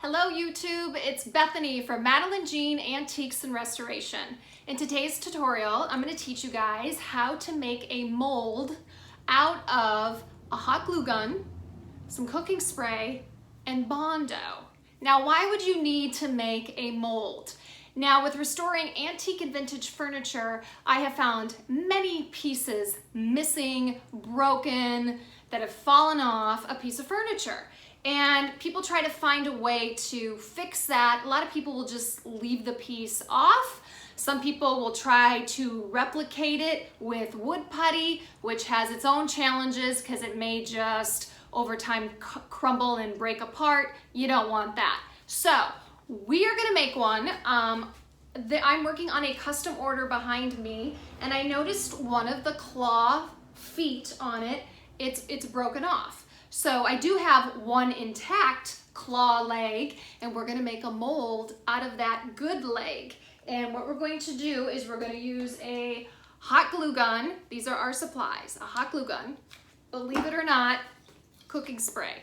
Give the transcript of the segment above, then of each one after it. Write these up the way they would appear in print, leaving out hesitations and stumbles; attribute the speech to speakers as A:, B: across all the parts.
A: Hello YouTube, it's Bethany from Madeline Jean Antiques and Restoration. In today's tutorial, I'm going to teach you guys how to make a mold out of a hot glue gun, some cooking spray, and Bondo. Now, why would you need to make a mold? Now, with restoring antique and vintage furniture, I have found many pieces missing, broken, that have fallen off a piece of furniture. And people try to find a way to fix that. A lot of people will just leave the piece off. Some people will try to replicate it with wood putty, which has its own challenges because it may just over time crumble and break apart. You don't want that. So we are gonna make one. I'm working on a custom order behind me, and I noticed one of the claw feet on it, it's broken off. So I do have one intact claw leg, and we're gonna make a mold out of that good leg. And what we're going to do is we're gonna use a hot glue gun. These are our supplies, a hot glue gun. Believe it or not, cooking spray.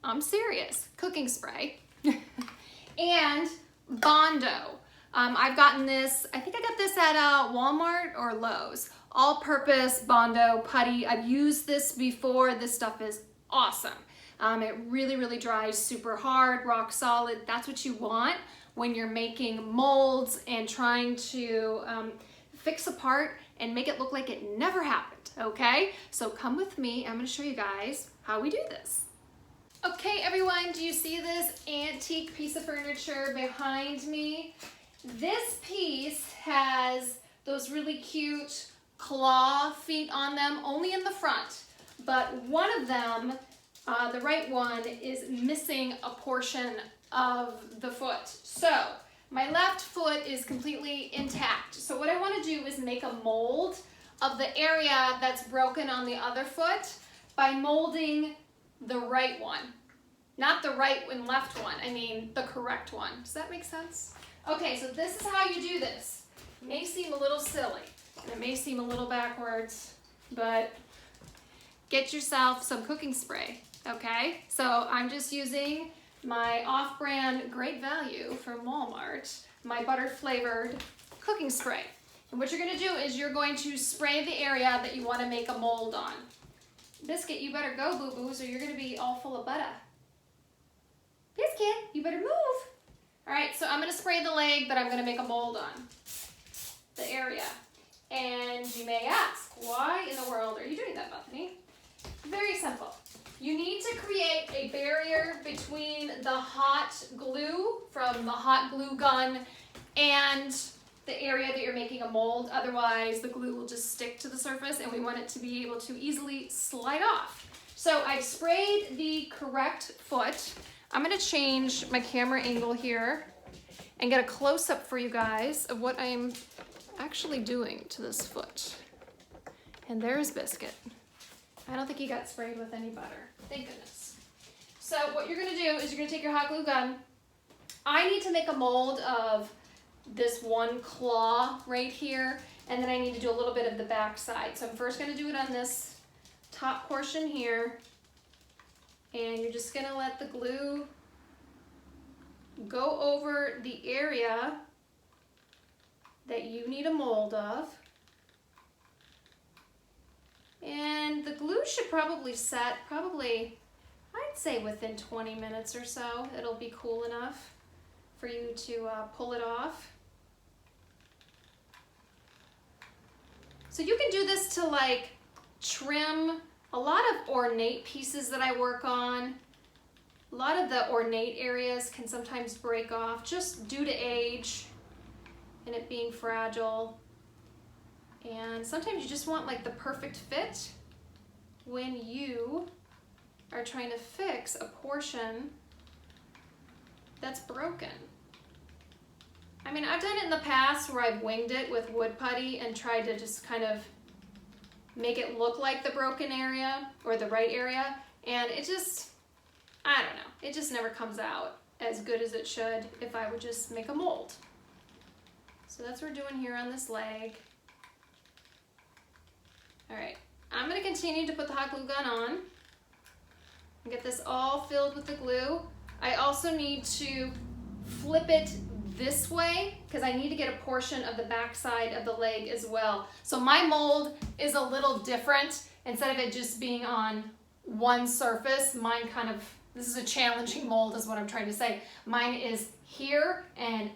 A: I'm serious, cooking spray. And Bondo. I've gotten this, I think I got this at Walmart or Lowe's. All-purpose Bondo putty. I've used this before. This stuff is awesome. It really dries super hard, rock solid. That's what you want when you're making molds and trying to fix a part and make it look like it never happened, okay? So come with me. I'm gonna show you guys how we do this. Okay, everyone, do you see this antique piece of furniture behind me? This piece has those really cute claw feet on them, only in the front. But one of them, the right one, is missing a portion of the foot. So my left foot is completely intact. So what I want to do is make a mold of the area that's broken on the other foot by molding the right one. Not the right and left one, I mean the correct one. Does that make sense? Okay, so this is how you do this. It may seem a little silly, and it may seem a little backwards, but get yourself some cooking spray, okay? So I'm just using my off-brand Great Value from Walmart, my butter flavored cooking spray. And what you're gonna do is you're going to spray the area that you wanna make a mold on. Biscuit, you better go, boo-boos, or you're gonna be all full of butter. Biscuit, you better move. All right, so I'm gonna spray the leg that I'm gonna make a mold on, the area. And you may ask, why in the world are you doing that, Bethany? Very simple. You need to create a barrier between the hot glue from the hot glue gun and the area that you're making a mold. Otherwise, the glue will just stick to the surface, and we want it to be able to easily slide off. So I've sprayed the correct foot. I'm gonna change my camera angle here and get a close-up for you guys of what I'm actually doing to this foot. And there's Biscuit. I don't think he got sprayed with any butter. Thank goodness. So what you're gonna do is you're gonna take your hot glue gun. I need to make a mold of this one claw right here, and then I need to do a little bit of the back side. So I'm first gonna do it on this top portion here, and you're just gonna let the glue go over the area that you need a mold of. And the glue should probably set, I'd say within 20 minutes or so. It'll be cool enough for you to pull it off. So you can do this to like trim a lot of ornate pieces that I work on. A lot of the ornate areas can sometimes break off just due to age and it being fragile. And sometimes you just want like the perfect fit when you are trying to fix a portion that's broken. I mean, I've done it in the past where I've winged it with wood putty and tried to just kind of make it look like the broken area or the right area, and it just, I don't know, it just never comes out as good as it should if I would just make a mold. So that's what we're doing here on this leg. All right, I'm gonna continue to put the hot glue gun on and get this all filled with the glue. I also need to flip it this way because I need to get a portion of the back side of the leg as well. So my mold is a little different. Instead of it just being on one surface, mine kind of, this is a challenging mold is what I'm trying to say. Mine is here and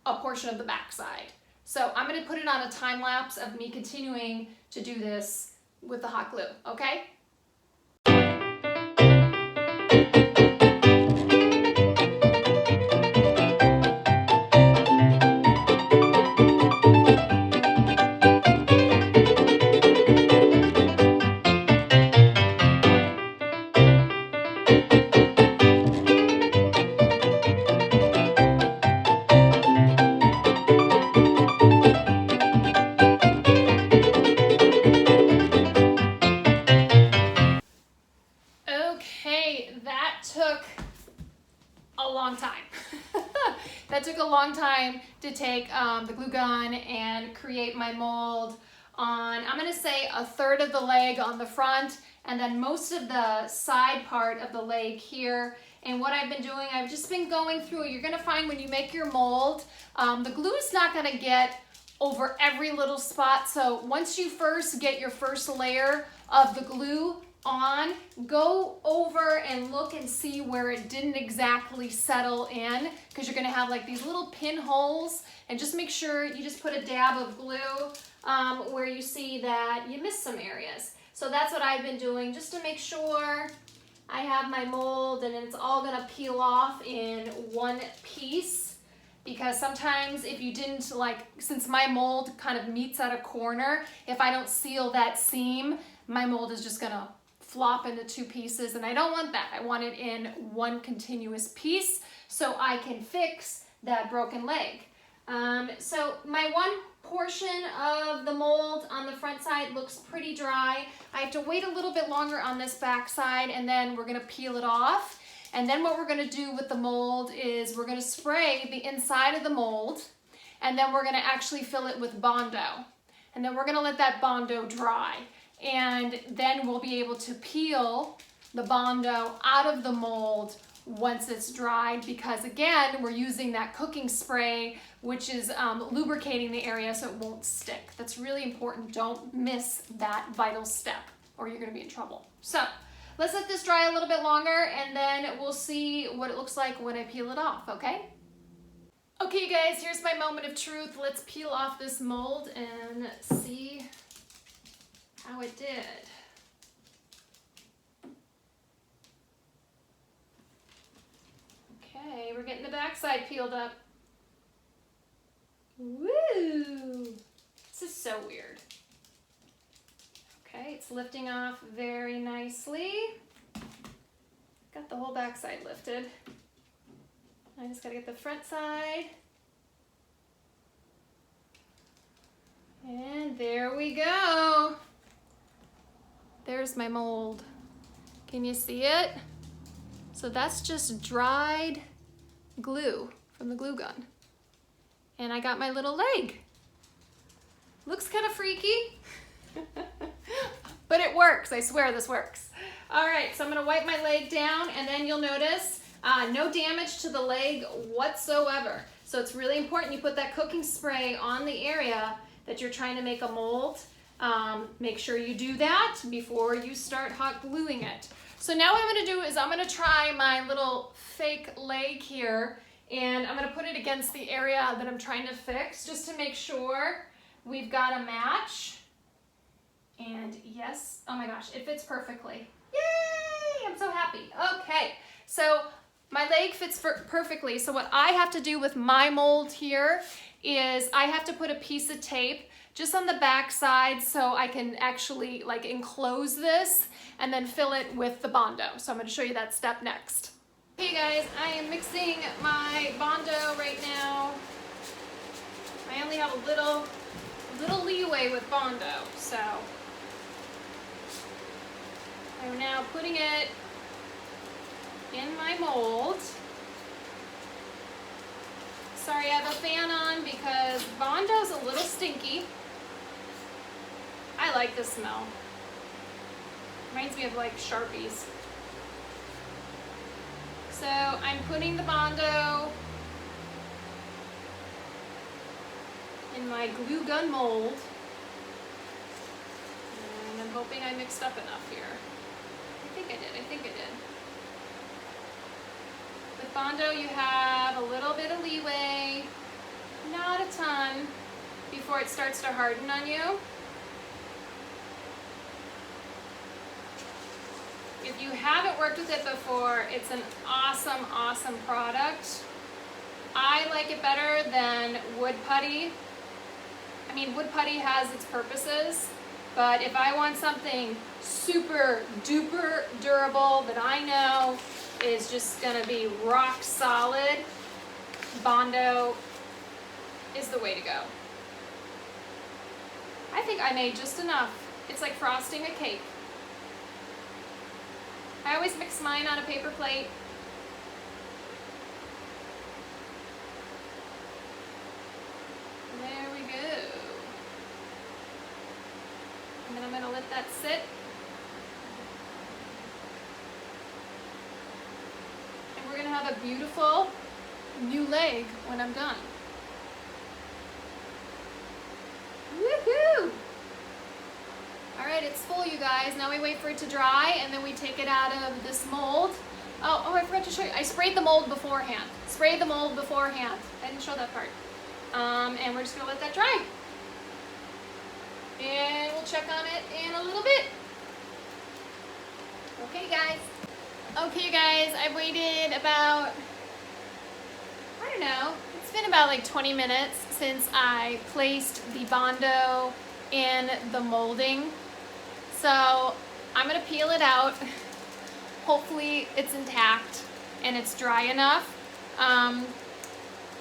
A: a portion of the back side. So I'm going to put it on a time lapse of me continuing to do this with the hot glue, okay? That took a long time to take the glue gun and create my mold on, I'm going to say, a third of the leg on the front and then most of the side part of the leg here. And what I've been doing, I've just been going through, you're going to find when you make your mold, the glue is not going to get over every little spot. So once you first get your first layer of the glue on, go over and look and see where it didn't exactly settle in, because you're going to have like these little pinholes, and just make sure you just put a dab of glue where you see that you missed some areas. So that's what I've been doing just to make sure I have my mold and it's all going to peel off in one piece. Because sometimes if you didn't, like, since my mold kind of meets at a corner, if I don't seal that seam, my mold is just going to flop into two pieces, and I don't want that. I want it in one continuous piece so I can fix that broken leg. So my one portion of the mold on the front side looks pretty dry. I have to wait a little bit longer on this back side, and then we're going to peel it off. And then what we're going to do with the mold is we're going to spray the inside of the mold, and then we're going to actually fill it with Bondo. And then we're going to let that Bondo dry. And then we'll be able to peel the Bondo out of the mold once it's dried, because again, we're using that cooking spray, which is lubricating the area so it won't stick. That's really important. Don't miss that vital step or you're going to be in trouble. So let's let this dry a little bit longer, and then we'll see what it looks like when I peel it off, okay? Okay, guys, here's my moment of truth. Let's peel off this mold and see how it did. Okay, we're getting the backside peeled up. Woo! This is so weird. Okay, it's lifting off very nicely. Got the whole backside lifted. I just gotta get the front side. And there we go. There's my mold. Can you see it? So that's just dried glue from the glue gun. And I got my little leg. Looks kind of freaky, but it works. I swear this works. All right, so I'm gonna wipe my leg down, and then you'll notice no damage to the leg whatsoever. So it's really important you put that cooking spray on the area that you're trying to make a mold. Make sure you do that before you start hot gluing it. So now what I'm gonna do is I'm gonna try my little fake leg here, and I'm gonna put it against the area that I'm trying to fix just to make sure we've got a match. And yes, oh my gosh, it fits perfectly. Yay, I'm so happy. Okay, so my leg fits perfectly. So what I have to do with my mold here is I have to put a piece of tape just on the back side so I can actually like enclose this and then fill it with the Bondo. So I'm going to show you that step next. Hey guys, I am mixing my Bondo right now. I only have a little leeway with Bondo, so I'm now putting it in my mold. Sorry, I have a fan on because Bondo's a little stinky. I like the smell. Reminds me of like Sharpies. So I'm putting the Bondo in my glue gun mold. And I'm hoping I mixed up enough here. I think I did. With Bondo you have a little bit of leeway, not a ton, before it starts to harden on you. If you haven't worked with it before, it's an awesome, awesome product. I like it better than wood putty. I mean, wood putty has its purposes, but if I want something super duper durable that I know is just gonna be rock solid, Bondo is the way to go. I think I made just enough. It's like frosting a cake. I always mix mine on a paper plate. There we go. And then I'm gonna let that sit. And we're gonna have a beautiful new leg when I'm done. Woohoo! All right, it's full, you guys. Now we wait for it to dry, and then we take it out of this mold. Oh, I forgot to show you. I sprayed the mold beforehand. I didn't show that part. And we're just gonna let that dry. And we'll check on it in a little bit. Okay, guys. Okay, you guys, I've waited about, I don't know, it's been about like 20 minutes since I placed the Bondo in the molding. So I'm gonna peel it out. Hopefully it's intact and it's dry enough.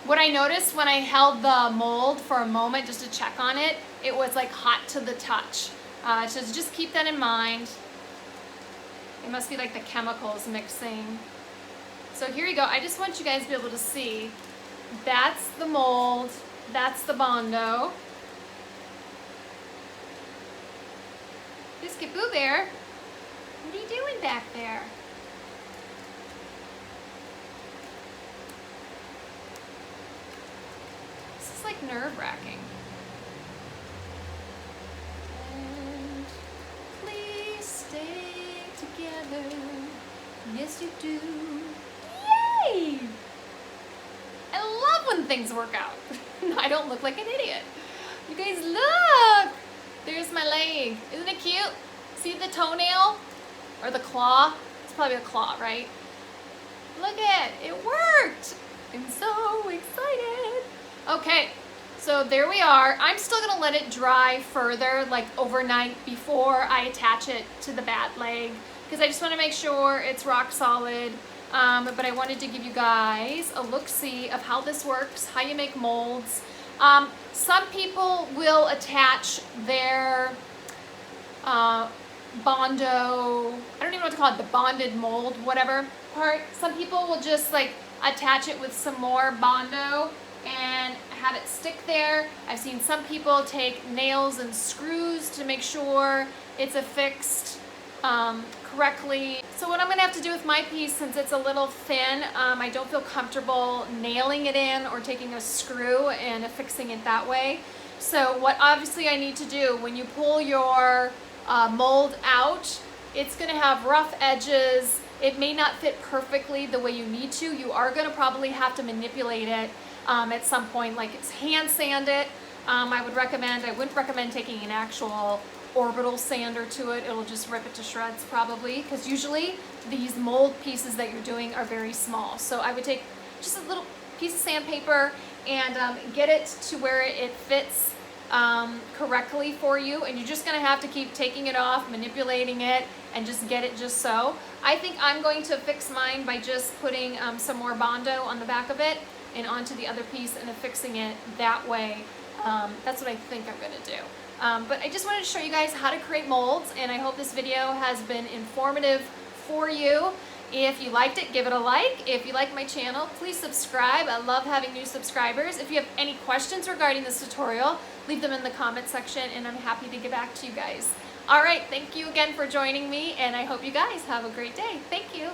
A: What I noticed when I held the mold for a moment just to check on it, it was like hot to the touch. So just keep that in mind. It must be like the chemicals mixing. So here you go. I just want you guys to be able to see. That's the mold. That's the Bondo. Biscuit Boo Bear, what are you doing back there? This is like nerve-wracking. And please stay together. Yes, you do. Yay! I love when things work out. I don't look like an idiot. You guys, look! There's my leg. Isn't it cute? See the toenail? Or the claw? It's probably a claw, right? Look at it. It worked. I'm so excited. Okay, so there we are. I'm still going to let it dry further, like overnight, before I attach it to the bat leg, because I just want to make sure it's rock solid. But I wanted to give you guys a look-see of how this works, how you make molds. Some people will attach their Bondo, I don't even know what to call it, the bonded mold, whatever part. Some people will just like attach it with some more Bondo and have it stick there. I've seen some people take nails and screws to make sure it's affixed correctly. So what I'm gonna have to do with my piece, since it's a little thin, I don't feel comfortable nailing it in or taking a screw and affixing it that way. So what obviously I need to do, when you pull your mold out, it's gonna have rough edges. It may not fit perfectly the way you need to. You are gonna probably have to manipulate it at some point, like it's hand sand it. I wouldn't recommend taking an actual orbital sander to it. It'll just rip it to shreds probably, because usually these mold pieces that you're doing are very small. So I would take just a little piece of sandpaper and get it to where it fits correctly for you, and you're just gonna have to keep taking it off, manipulating it, and just get it just so. I think I'm going to fix mine by just putting some more Bondo on the back of it and onto the other piece and affixing it that way. That's what I think I'm gonna do. But I just wanted to show you guys how to create molds, and I hope this video has been informative for you. If you liked it, give it a like. If you like my channel, please subscribe. I love having new subscribers. If you have any questions regarding this tutorial, leave them in the comment section, and I'm happy to get back to you guys. All right, thank you again for joining me, and I hope you guys have a great day. Thank you.